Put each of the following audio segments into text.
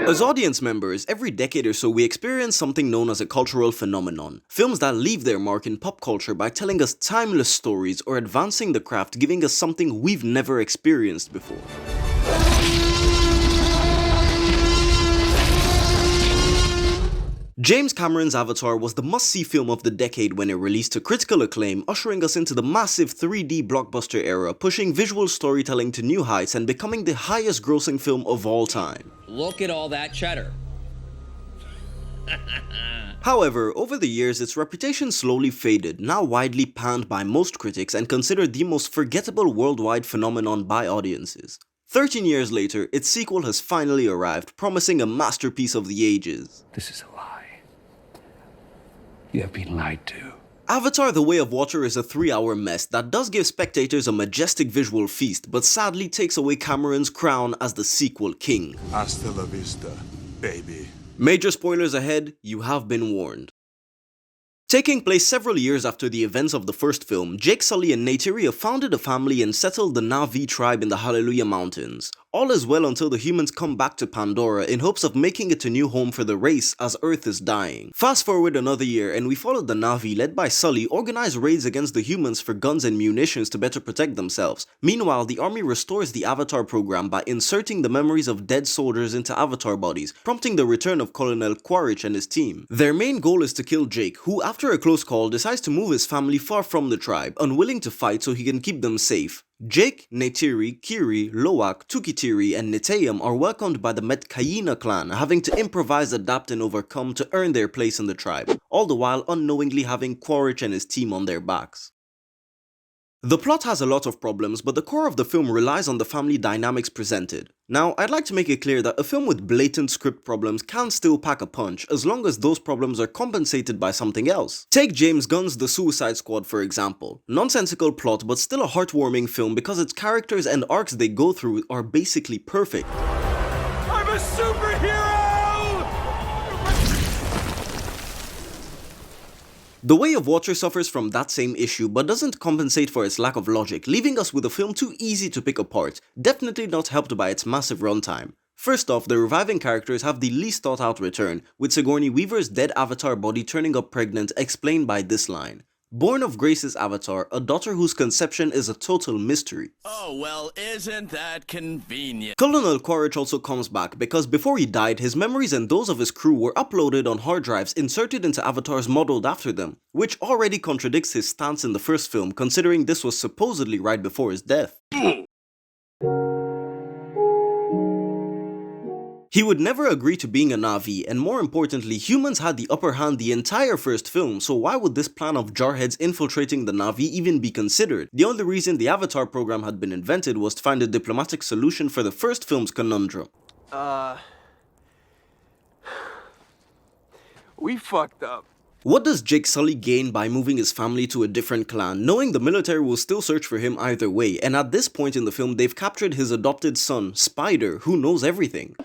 As audience members, every decade or so we experience something known as a cultural phenomenon. Films that leave their mark in pop culture by telling us timeless stories or advancing the craft, giving us something we've never experienced before. James Cameron's Avatar was the must-see film of the decade when it released to critical acclaim, ushering us into the massive 3D blockbuster era, pushing visual storytelling to new heights and becoming the highest-grossing film of all time. Look at all that cheddar. However, over the years, its reputation slowly faded, now widely panned by most critics and considered the most forgettable worldwide phenomenon by audiences. 13 years later, its sequel has finally arrived, promising a masterpiece of the ages. This is a lie. You have been lied to. Avatar: The Way of Water is a 3-hour mess that does give spectators a majestic visual feast, but sadly takes away Cameron's crown as the sequel king. Hasta la vista, baby. Major spoilers ahead, you have been warned. Taking place several years after the events of the first film, Jake Sully and Neytiri have founded a family and settled the Na'vi tribe in the Hallelujah Mountains. All is well until the humans come back to Pandora in hopes of making it a new home for the race as Earth is dying. Fast forward another year and we follow the Na'vi, led by Sully, organize raids against the humans for guns and munitions to better protect themselves. Meanwhile, the army restores the Avatar program by inserting the memories of dead soldiers into Avatar bodies, prompting the return of Colonel Quaritch and his team. Their main goal is to kill Jake, who after a close call decides to move his family far from the tribe, unwilling to fight so he can keep them safe. Jake, Neytiri, Kiri, Loak, Tukitiri, and Neteyam are welcomed by the Metkayina clan, having to improvise, adapt, and overcome to earn their place in the tribe, all the while unknowingly having Quaritch and his team on their backs. The plot has a lot of problems, but the core of the film relies on the family dynamics presented. Now, I'd like to make it clear that a film with blatant script problems can still pack a punch as long as those problems are compensated by something else. Take James Gunn's The Suicide Squad for example. Nonsensical plot, but still a heartwarming film because its characters and arcs they go through are basically perfect. I'm a superhero! The Way of Water suffers from that same issue but doesn't compensate for its lack of logic, leaving us with a film too easy to pick apart, definitely not helped by its massive runtime. First off, the reviving characters have the least thought out return, with Sigourney Weaver's dead Avatar body turning up pregnant explained by this line. Born of Grace's Avatar, a daughter whose conception is a total mystery. Oh, well, isn't that convenient? Colonel Quaritch also comes back because before he died, his memories and those of his crew were uploaded on hard drives inserted into avatars modeled after them, which already contradicts his stance in the first film considering this was supposedly right before his death. He would never agree to being a Na'vi, and more importantly, humans had the upper hand the entire first film, so why would this plan of Jarheads infiltrating the Na'vi even be considered? The only reason the Avatar program had been invented was to find a diplomatic solution for the first film's conundrum. We fucked up. What does Jake Sully gain by moving his family to a different clan, knowing the military will still search for him either way, and at this point in the film they've captured his adopted son, Spider, who knows everything.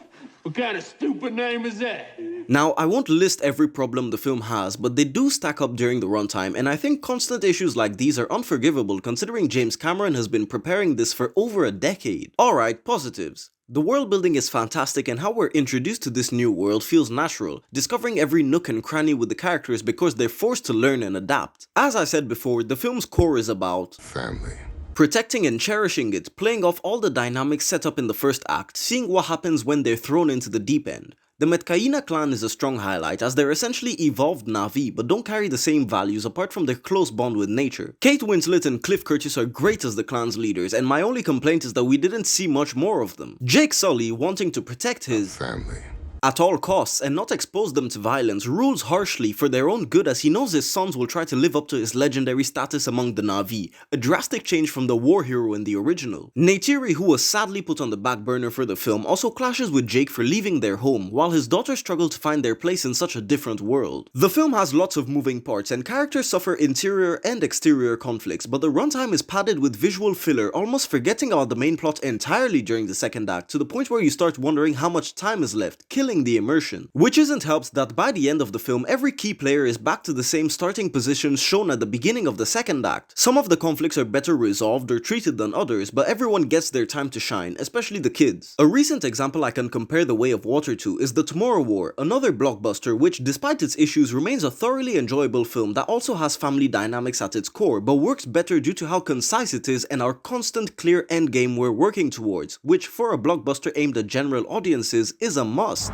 What kind of stupid name is that? Now, I won't list every problem the film has, but they do stack up during the runtime, and I think constant issues like these are unforgivable considering James Cameron has been preparing this for over a decade. Alright, positives. The world building is fantastic and how we're introduced to this new world feels natural, discovering every nook and cranny with the characters because they're forced to learn and adapt. As I said before, the film's core is about family. Protecting and cherishing it, playing off all the dynamics set up in the first act, seeing what happens when they're thrown into the deep end. The Metkayina clan is a strong highlight as they're essentially evolved Na'vi but don't carry the same values apart from their close bond with nature. Kate Winslet and Cliff Curtis are great as the clan's leaders, and my only complaint is that we didn't see much more of them. Jake Sully, wanting to protect his Family. at all costs and not expose them to violence, rules harshly for their own good as he knows his sons will try to live up to his legendary status among the Na'vi, a drastic change from the war hero in the original. Neytiri, who was sadly put on the back burner for the film, also clashes with Jake for leaving their home, while his daughters struggle to find their place in such a different world. The film has lots of moving parts and characters suffer interior and exterior conflicts, but the runtime is padded with visual filler, almost forgetting about the main plot entirely during the second act, to the point where you start wondering how much time is left, killing killing the immersion. Which isn't helped that by the end of the film, every key player is back to the same starting positions shown at the beginning of the second act. Some of the conflicts are better resolved or treated than others, but everyone gets their time to shine, especially the kids. A recent example I can compare The Way of Water to is The Tomorrow War, another blockbuster which, despite its issues, remains a thoroughly enjoyable film that also has family dynamics at its core, but works better due to how concise it is and our constant clear endgame we're working towards, which for a blockbuster aimed at general audiences is a must.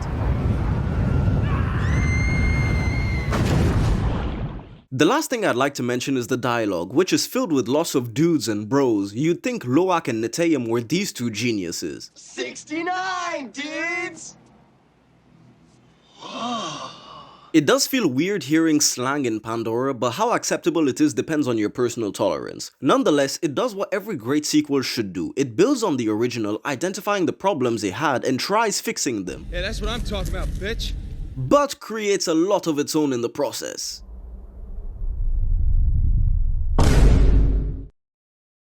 The last thing I'd like to mention is the dialogue, which is filled with lots of dudes and bros. You'd think Loak and Neteyam were these two geniuses. 69, dudes! It does feel weird hearing slang in Pandora, but how acceptable it is depends on your personal tolerance. Nonetheless, it does what every great sequel should do. It builds on the original, identifying the problems it had and tries fixing them. Yeah, that's what I'm talking about, bitch. But creates a lot of its own in the process.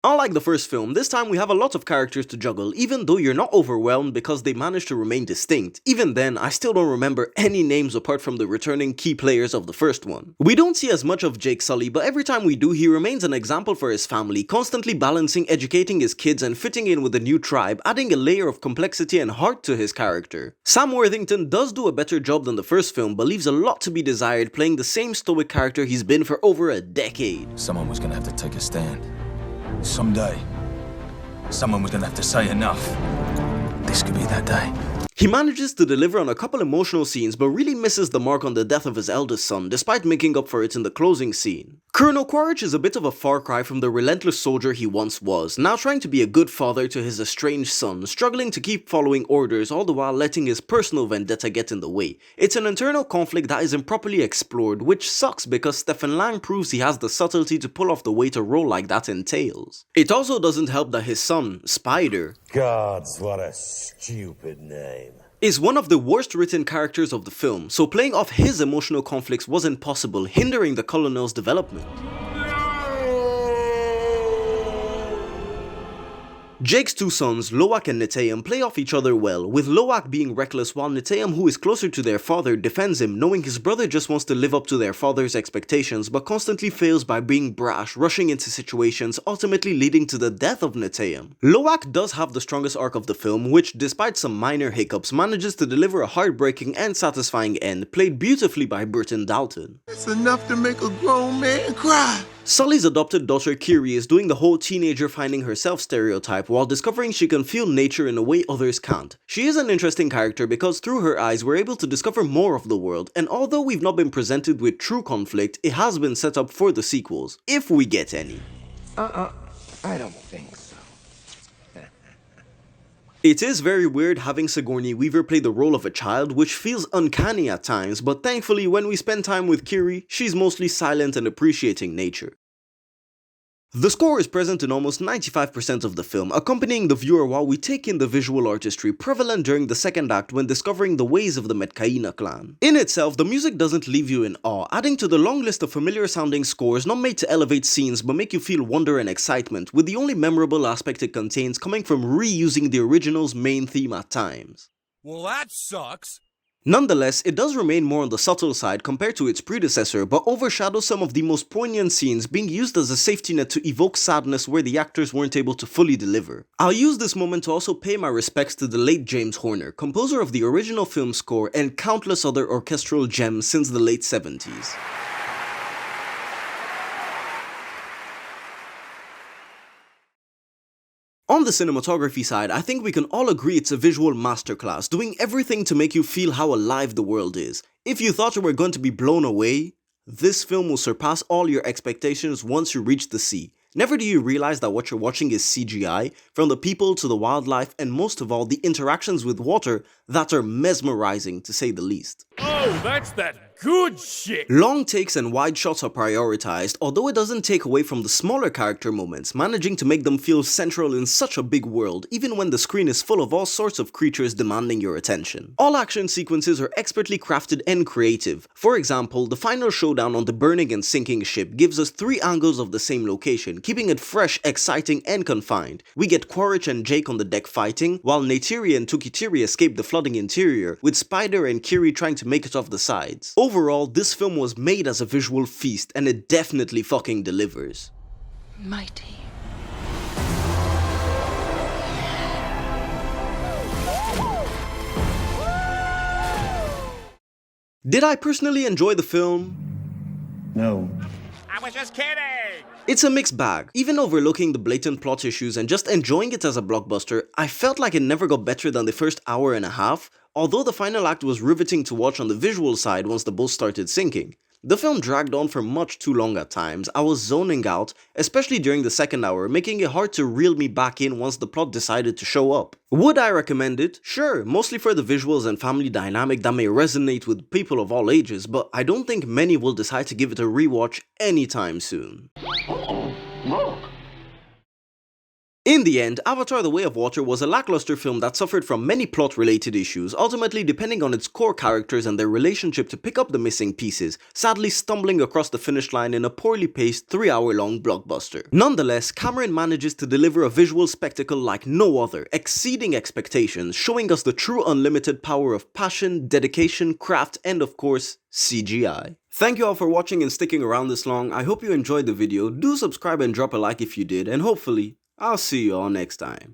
Unlike the first film, this time we have a lot of characters to juggle, even though you're not overwhelmed because they managed to remain distinct. Even then, I still don't remember any names apart from the returning key players of the first one. We don't see as much of Jake Sully, but every time we do, he remains an example for his family, constantly balancing educating his kids and fitting in with a new tribe, adding a layer of complexity and heart to his character. Sam Worthington does do a better job than the first film, but leaves a lot to be desired, playing the same stoic character he's been for over a decade. Someone was gonna have to take a stand. Someday, someone was gonna have to say enough. This could be that day. He manages to deliver on a couple emotional scenes, but really misses the mark on the death of his eldest son, despite making up for it in the closing scene. Colonel Quaritch is a bit of a far cry from the relentless soldier he once was, now trying to be a good father to his estranged son, struggling to keep following orders all the while letting his personal vendetta get in the way. It's an internal conflict that isn't properly explored, which sucks because Stephen Lang proves he has the subtlety to pull off the weight a role like that entails. It also doesn't help that his son, Spider, Gods, what a stupid name. is one of the worst written characters of the film, so playing off his emotional conflicts wasn't possible, hindering the Colonel's development. Jake's two sons, Loak and Neteyam, play off each other well, with Loak being reckless while Neteyam, who is closer to their father, defends him, knowing his brother just wants to live up to their father's expectations but constantly fails by being brash, rushing into situations, ultimately leading to the death of Neteyam. Loak does have the strongest arc of the film, which, despite some minor hiccups, manages to deliver a heartbreaking and satisfying end, played beautifully by Burton Dalton. It's enough to make a grown man cry. Sully's adopted daughter Kiri is doing the whole teenager finding herself stereotype while discovering she can feel nature in a way others can't. She is an interesting character because through her eyes we're able to discover more of the world, and although we've not been presented with true conflict, it has been set up for the sequels, if we get any. I don't think so. It is very weird having Sigourney Weaver play the role of a child, which feels uncanny at times, but thankfully when we spend time with Kiri, she's mostly silent and appreciating nature. The score is present in almost 95% of the film, accompanying the viewer while we take in the visual artistry prevalent during the second act when discovering the ways of the Metcaina clan. In itself, the music doesn't leave you in awe, adding to the long list of familiar sounding scores not made to elevate scenes but make you feel wonder and excitement, with the only memorable aspect it contains coming from reusing the original's main theme at times. Well, that sucks. Nonetheless, it does remain more on the subtle side compared to its predecessor, but overshadows some of the most poignant scenes, being used as a safety net to evoke sadness where the actors weren't able to fully deliver. I'll use this moment to also pay my respects to the late James Horner, composer of the original film score and countless other orchestral gems since the late 70s. On the cinematography side, I think we can all agree it's a visual masterclass, doing everything to make you feel how alive the world is. If you thought you were going to be blown away, this film will surpass all your expectations once you reach the sea. Never do you realize that what you're watching is CGI, from the people to the wildlife, and most of all, the interactions with water that are mesmerizing to say the least. Oh, that's that good shit. Long takes and wide shots are prioritized, although it doesn't take away from the smaller character moments, managing to make them feel central in such a big world, even when the screen is full of all sorts of creatures demanding your attention. All action sequences are expertly crafted and creative. For example, the final showdown on the burning and sinking ship gives us 3 angles of the same location, keeping it fresh, exciting, and confined. We get Quaritch and Jake on the deck fighting, while Neytiri and Tukitiri escape the flooding interior, with Spider and Kiri trying to make it off the sides. Overall, this film was made as a visual feast, and it definitely fucking delivers. Mighty. Did I personally enjoy the film? No. I was just kidding. It's a mixed bag. Even overlooking the blatant plot issues and just enjoying it as a blockbuster, I felt like it never got better than the first hour and a half, although the final act was riveting to watch on the visual side once the boat started sinking. The film dragged on for much too long at times. I was zoning out, especially during the second hour, making it hard to reel me back in once the plot decided to show up. Would I recommend it? Sure, mostly for the visuals and family dynamic that may resonate with people of all ages, but I don't think many will decide to give it a rewatch anytime soon. Look. In the end, Avatar: The Way of Water was a lackluster film that suffered from many plot-related issues, ultimately depending on its core characters and their relationship to pick up the missing pieces, sadly stumbling across the finish line in a poorly paced 3-hour-long blockbuster. Nonetheless, Cameron manages to deliver a visual spectacle like no other, exceeding expectations, showing us the true unlimited power of passion, dedication, craft, and of course, CGI. Thank you all for watching and sticking around this long. I hope you enjoyed the video. Do subscribe and drop a like if you did, and hopefully, I'll see you all next time.